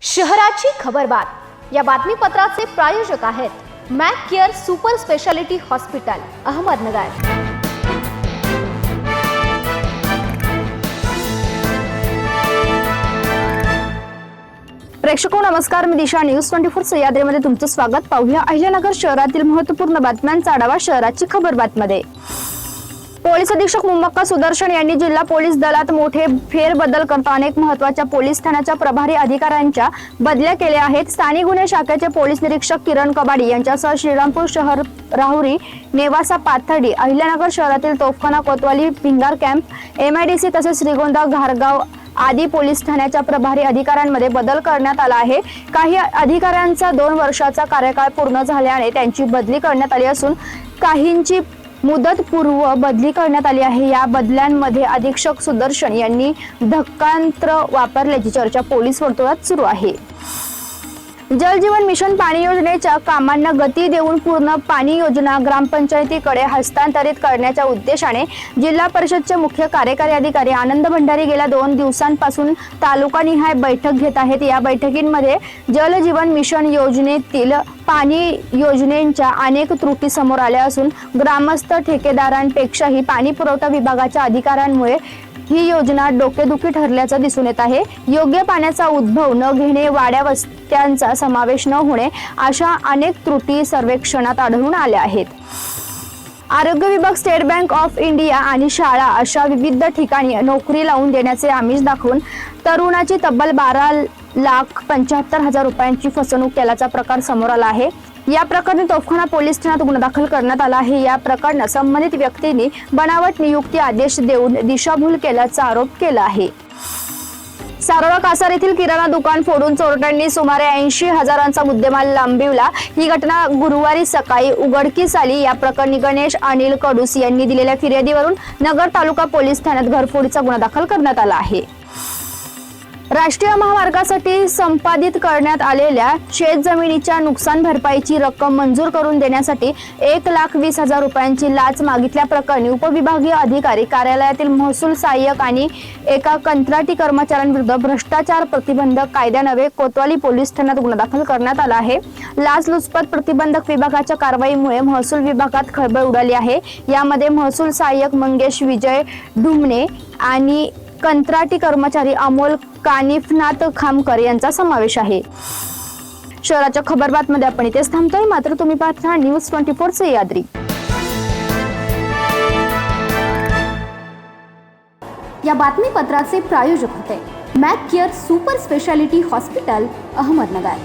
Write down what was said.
शहराची खबरबात या बातमीपत्राचे प्रायोजक आहेत Mac care super speciality hospital Ahmednagar. प्रेक्षको नमस्कार, मी दिशा न्यूज 24 सह्याद्रीमध्ये तुमचं स्वागत। पाहूया अहिल्यानगर शहरातील महत्त्वपूर्ण बातम्यांचा आढावा शहराची खबरबातमध्ये। पोलीस अधीक्षक मुम्मक्का सुदर्शन यांनी जिल्हा पोलीस दलात मोठे फेरबदल करता अनेक महत्त्वाच्या पोलीस ठाण्याच्या प्रभारी अधिकाऱ्यांच्या बदल्या केल्या आहेत। स्थानिक गुन्हे शाखेचे पोलीस निरीक्षक किरण कबाडी यांच्यासह श्रीरामपूर शहर, राहुरी, नेवासा, पाथर्डी, अहिल्यानगर शहरातील तोफखाना, कोतवाली, भिंगार कॅम्प, MIDC तसेच श्रीगोंदा, घारगाव आदी पोलीस ठाण्याच्या प्रभारी अधिकाऱ्यांमध्ये बदल करण्यात आला आहे। काही अधिकाऱ्यांचा 2 वर्षाचा कार्यकाळ पूर्ण झाल्याने त्यांची बदली करण्यात आली असून काहींची मुदतपूर्व बदली करण्यात आली आहे। या बदल्यांमध्ये अधीक्षक सुदर्शन यांनी धक्कांत्र वापरल्याची चर्चा पोलीस वर्तुळात सुरू आहे। जल जीवन मिशन पाणी योजनेच्या कामांना गती देऊन पूर्ण पाणी योजना ग्रामपंचायतीकडे हस्तांतरित करण्याच्या उद्देशाने जिल्हा परिषदचे मुख्य कार्यकारी अधिकारी आनंद भंडारी गेल्या 2 दिवसांपासून तालुकानिहाय बैठक घेत आहेत। या बैठकींमध्ये जल जीवन मिशन योजनेतील पाणी योजनेच्या अनेक त्रुटी समोर आल्या असून ग्रामस्थ ठेकेदारांपेक्षाही पाणी पुरवठा विभागाच्या अधिकाऱ्यांमुळे ही योजना डोकेदुखी ठरल्याचं दिसून येत आहे। योग्य पाण्याचा उद्भव न घेणे, वाड्या वस्त्यांचा समावेश न होणे अशा अनेक त्रुटी सर्वेक्षणात आढळून आल्या आहेत। आरोग्य विभाग, स्टेट बँक ऑफ इंडिया आणि शाळा अशा विविध ठिकाणी नोकरी लावून देण्याचे आमिष दाखवून तरुणाची तब्बल 12,75,000 रुपयांची फसवणूक केल्याचा प्रकार समोर आला आहे। या प्रकरणी तोफखाना पोलीस ठाण्यात गुन्हा दाखल करण्यात आला आहे। या प्रकरणात संबंधित व्यक्तींनी बनावट नियुक्ती आदेश देऊन दिशाभूल केल्याचा आरोप केला आहे। सारोळा कासार येथील किराणा दुकान फोडून चोरट्यांनी सुमारे 80,000चा मुद्देमाल लांबविला। ही घटना गुरुवारी सकाळी उघडकीस आली। या प्रकरणी गणेश अनिल कडूस यांनी दिलेल्या फिर्यादीवरून नगर तालुका पोलीस ठाण्यात घरफोडीचा गुन्हा दाखल करण्यात आला आहे। राष्ट्रीय महामार्गासाठी संपादित करण्यात आलेल्या शेतजमिनीच्या नुकसान भरपाईची रक्कम मंजूर करून देण्यासाठी 1,20,000 रुपयांची लाच मागितल्याप्रकरणी उपविभागीय अधिकारी कार्यालयातील महसूल सहाय्यक आणि एका कंत्राटी कर्मचाऱ्यांविरुद्ध भ्रष्टाचार प्रतिबंधक कायद्यान्वये कोतवाली पोलीस ठाण्यात गुन्हा दाखल करण्यात आला आहे। लाचलुचपत प्रतिबंधक विभागाच्या कारवाईमुळे महसूल विभागात खळबळ उडाली आहे। यामध्ये महसूल सहाय्यक मंगेश विजय ढुमणे आणि कंत्राटी कर्मचारी अमोल कानिफनाथ खामकर यांचा समावेश आहे। शहराच्या खबरबातमध्ये आपण इथेच थांबतोय, मात्र तुम्ही पाहत राहा न्यूज 24 सह्याद्री। या बातमीपत्राचे प्रायोजक होते Mac care super speciality hospital Ahmednagar.